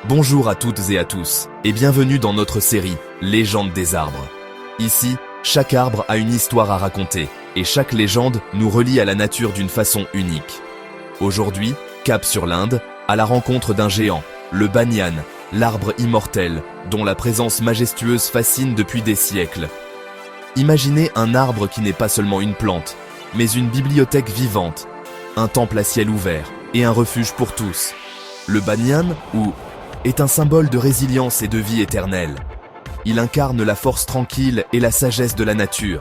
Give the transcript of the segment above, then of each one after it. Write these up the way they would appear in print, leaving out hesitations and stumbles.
Bonjour à toutes et à tous, et bienvenue dans notre série « Légende des arbres ». Ici, chaque arbre a une histoire à raconter, et chaque légende nous relie à la nature d'une façon unique. Aujourd'hui, cap sur l'Inde, à la rencontre d'un géant, le banyan, l'arbre immortel, dont la présence majestueuse fascine depuis des siècles. Imaginez un arbre qui n'est pas seulement une plante, mais une bibliothèque vivante, un temple à ciel ouvert et un refuge pour tous. Le banyan, est un symbole de résilience et de vie éternelle. Il incarne la force tranquille et la sagesse de la nature.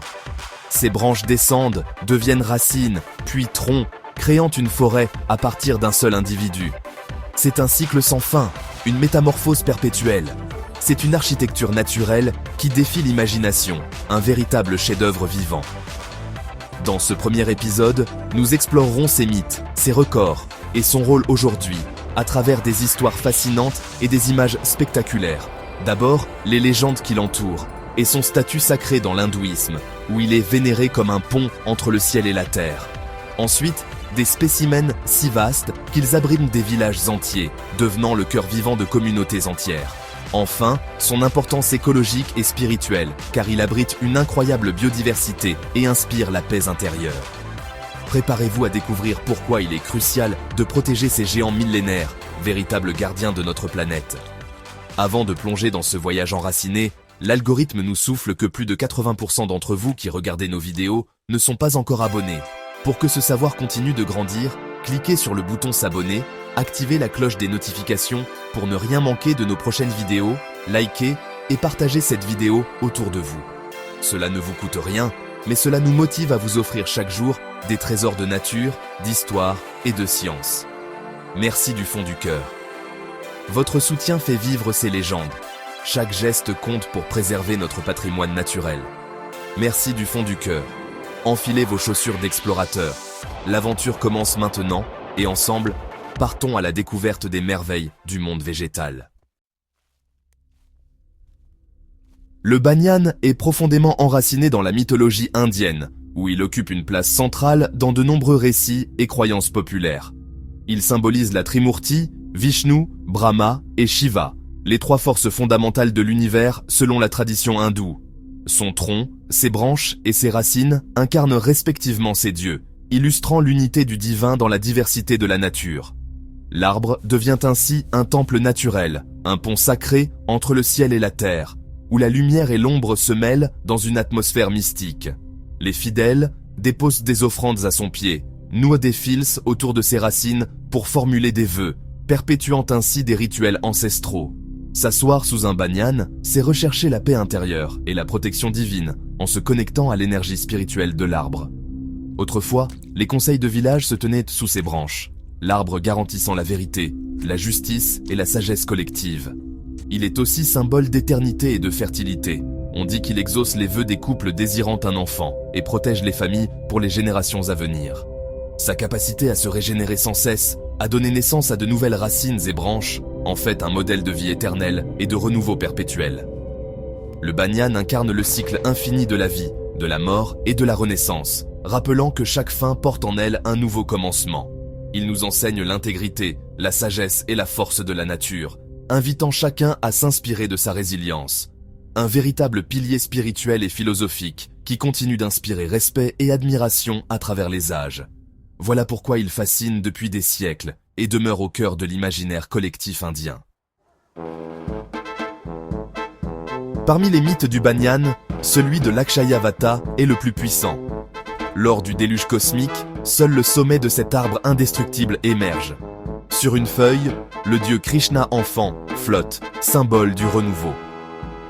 Ses branches descendent, deviennent racines, puis troncs, créant une forêt à partir d'un seul individu. C'est un cycle sans fin, une métamorphose perpétuelle. C'est une architecture naturelle qui défie l'imagination, un véritable chef-d'œuvre vivant. Dans ce premier épisode, nous explorerons ses mythes, ses records et son rôle aujourd'hui, à travers des histoires fascinantes et des images spectaculaires. D'abord, les légendes qui l'entourent, et son statut sacré dans l'hindouisme, où il est vénéré comme un pont entre le ciel et la terre. Ensuite, des spécimens si vastes qu'ils abritent des villages entiers, devenant le cœur vivant de communautés entières. Enfin, son importance écologique et spirituelle, car il abrite une incroyable biodiversité et inspire la paix intérieure. Préparez-vous à découvrir pourquoi il est crucial de protéger ces géants millénaires, véritables gardiens de notre planète. Avant de plonger dans ce voyage enraciné, l'algorithme nous souffle que plus de 80% d'entre vous qui regardez nos vidéos ne sont pas encore abonnés. Pour que ce savoir continue de grandir, cliquez sur le bouton s'abonner, activez la cloche des notifications pour ne rien manquer de nos prochaines vidéos, likez et partagez cette vidéo autour de vous. Cela ne vous coûte rien, mais cela nous motive à vous offrir chaque jour des trésors de nature, d'histoire et de science. Merci du fond du cœur. Votre soutien fait vivre ces légendes. Chaque geste compte pour préserver notre patrimoine naturel. Merci du fond du cœur. Enfilez vos chaussures d'explorateur. L'aventure commence maintenant et ensemble, partons à la découverte des merveilles du monde végétal. Le banyan est profondément enraciné dans la mythologie indienne, où il occupe une place centrale dans de nombreux récits et croyances populaires. Il symbolise la Trimurti, Vishnu, Brahma et Shiva, les trois forces fondamentales de l'univers selon la tradition hindoue. Son tronc, ses branches et ses racines incarnent respectivement ces dieux, illustrant l'unité du divin dans la diversité de la nature. L'arbre devient ainsi un temple naturel, un pont sacré entre le ciel et la terre, où la lumière et l'ombre se mêlent dans une atmosphère mystique. Les fidèles déposent des offrandes à son pied, nouent des fils autour de ses racines pour formuler des vœux, perpétuant ainsi des rituels ancestraux. S'asseoir sous un banyan, c'est rechercher la paix intérieure et la protection divine en se connectant à l'énergie spirituelle de l'arbre. Autrefois, les conseils de village se tenaient sous ses branches, l'arbre garantissant la vérité, la justice et la sagesse collective. Il est aussi symbole d'éternité et de fertilité. On dit qu'il exauce les vœux des couples désirant un enfant et protège les familles pour les générations à venir. Sa capacité à se régénérer sans cesse, à donner naissance à de nouvelles racines et branches, en fait un modèle de vie éternelle et de renouveau perpétuel. Le banyan incarne le cycle infini de la vie, de la mort et de la renaissance, rappelant que chaque fin porte en elle un nouveau commencement. Il nous enseigne l'intégrité, la sagesse et la force de la nature, invitant chacun à s'inspirer de sa résilience. Un véritable pilier spirituel et philosophique qui continue d'inspirer respect et admiration à travers les âges. Voilà pourquoi il fascine depuis des siècles et demeure au cœur de l'imaginaire collectif indien. Parmi les mythes du banyan, celui de l'Akshayavata est le plus puissant. Lors du déluge cosmique, seul le sommet de cet arbre indestructible émerge. Sur une feuille, le dieu Krishna enfant flotte, symbole du renouveau.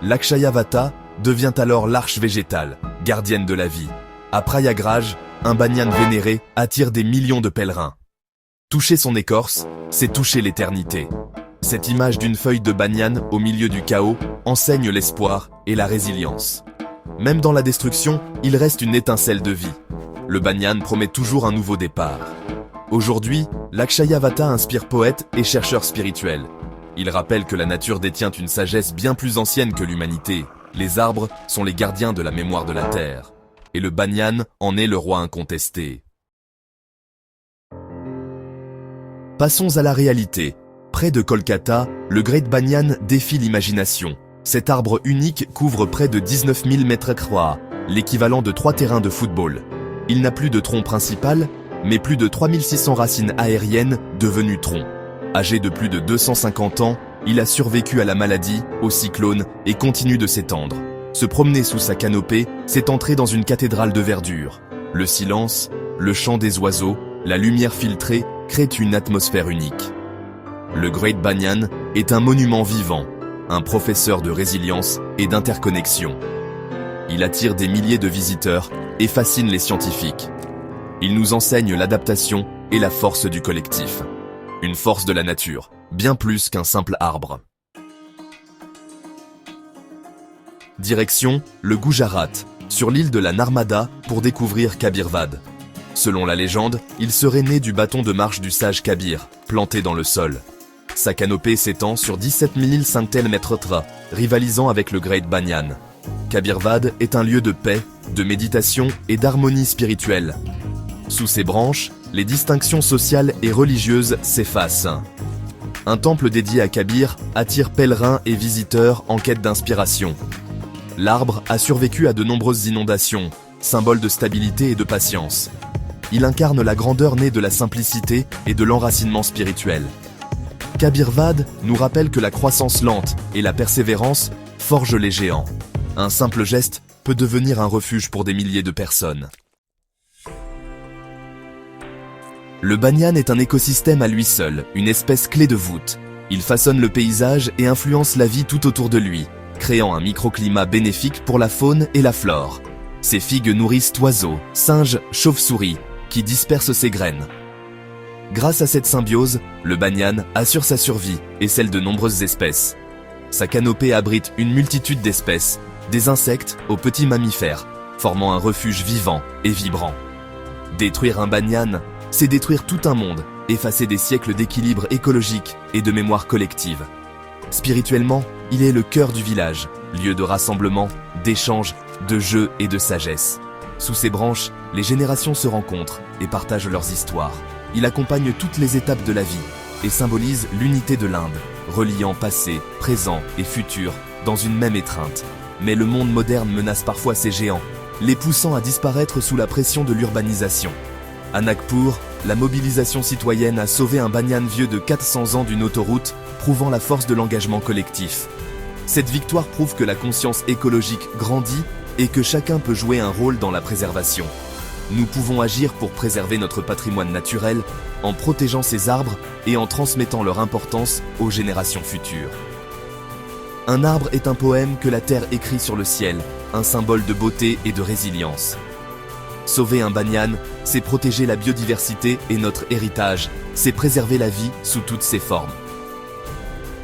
L'Akshayavata devient alors l'arche végétale, gardienne de la vie. À Prayagraj, un banyan vénéré attire des millions de pèlerins. Toucher son écorce, c'est toucher l'éternité. Cette image d'une feuille de banyan au milieu du chaos enseigne l'espoir et la résilience. Même dans la destruction, il reste une étincelle de vie. Le banyan promet toujours un nouveau départ. Aujourd'hui, l'Akshayavata inspire poètes et chercheurs spirituels. Il rappelle que la nature détient une sagesse bien plus ancienne que l'humanité. Les arbres sont les gardiens de la mémoire de la terre. Et le banyan en est le roi incontesté. Passons à la réalité. Près de Kolkata, le Great Banyan défie l'imagination. Cet arbre unique couvre près de 19 000 m², l'équivalent de 3 terrains de football. Il n'a plus de tronc principal, mais plus de 3600 racines aériennes devenues troncs. Âgé de plus de 250 ans, il a survécu à la maladie, au cyclone et continue de s'étendre. Se promener sous sa canopée, c'est entrer dans une cathédrale de verdure. Le silence, le chant des oiseaux, la lumière filtrée créent une atmosphère unique. Le Great Banyan est un monument vivant, un professeur de résilience et d'interconnexion. Il attire des milliers de visiteurs et fascine les scientifiques. Il nous enseigne l'adaptation et la force du collectif. Une force de la nature, bien plus qu'un simple arbre. Direction le Gujarat, sur l'île de la Narmada pour découvrir Kabir Vade. Selon la légende, il serait né du bâton de marche du sage Kabir, planté dans le sol. Sa canopée s'étend sur 17 500 m², rivalisant avec le Great Banyan. Kabir Vade est un lieu de paix, de méditation et d'harmonie spirituelle. Sous ses branches, les distinctions sociales et religieuses s'effacent. Un temple dédié à Kabir attire pèlerins et visiteurs en quête d'inspiration. L'arbre a survécu à de nombreuses inondations, symbole de stabilité et de patience. Il incarne la grandeur née de la simplicité et de l'enracinement spirituel. Kabir Vade nous rappelle que la croissance lente et la persévérance forgent les géants. Un simple geste peut devenir un refuge pour des milliers de personnes. Le banyan est un écosystème à lui seul, une espèce clé de voûte. Il façonne le paysage et influence la vie tout autour de lui, créant un microclimat bénéfique pour la faune et la flore. Ses figues nourrissent oiseaux, singes, chauves-souris, qui dispersent ses graines. Grâce à cette symbiose, le banyan assure sa survie et celle de nombreuses espèces. Sa canopée abrite une multitude d'espèces, des insectes aux petits mammifères, formant un refuge vivant et vibrant. Détruire un banyan, c'est détruire tout un monde, effacer des siècles d'équilibre écologique et de mémoire collective. Spirituellement, il est le cœur du village, lieu de rassemblement, d'échange, de jeu et de sagesse. Sous ses branches, les générations se rencontrent et partagent leurs histoires. Il accompagne toutes les étapes de la vie et symbolise l'unité de l'Inde, reliant passé, présent et futur dans une même étreinte. Mais le monde moderne menace parfois ces géants, les poussant à disparaître sous la pression de l'urbanisation. À Nagpur, la mobilisation citoyenne a sauvé un banyan vieux de 400 ans d'une autoroute, prouvant la force de l'engagement collectif. Cette victoire prouve que la conscience écologique grandit et que chacun peut jouer un rôle dans la préservation. Nous pouvons agir pour préserver notre patrimoine naturel en protégeant ces arbres et en transmettant leur importance aux générations futures. Un arbre est un poème que la terre écrit sur le ciel, un symbole de beauté et de résilience. Sauver un banyan, c'est protéger la biodiversité et notre héritage, c'est préserver la vie sous toutes ses formes.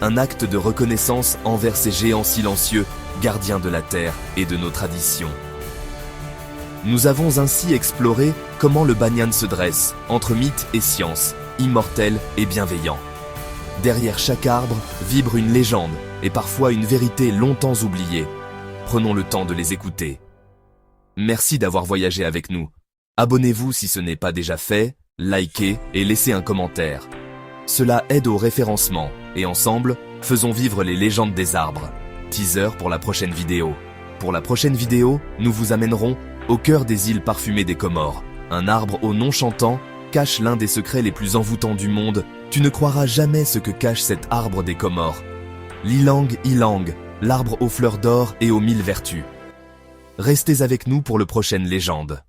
Un acte de reconnaissance envers ces géants silencieux, gardiens de la terre et de nos traditions. Nous avons ainsi exploré comment le banyan se dresse, entre mythe et science, immortel et bienveillant. Derrière chaque arbre vibre une légende et parfois une vérité longtemps oubliée. Prenons le temps de les écouter. Merci d'avoir voyagé avec nous. Abonnez-vous si ce n'est pas déjà fait, likez et laissez un commentaire. Cela aide au référencement et ensemble, faisons vivre les légendes des arbres. Teaser pour la prochaine vidéo. Pour la prochaine vidéo, nous vous amènerons au cœur des îles parfumées des Comores. Un arbre au nom chantant cache l'un des secrets les plus envoûtants du monde. Tu ne croiras jamais ce que cache cet arbre des Comores. L'ilang ilang, l'arbre aux fleurs d'or et aux 1000 vertus. Restez avec nous pour le prochaine légende.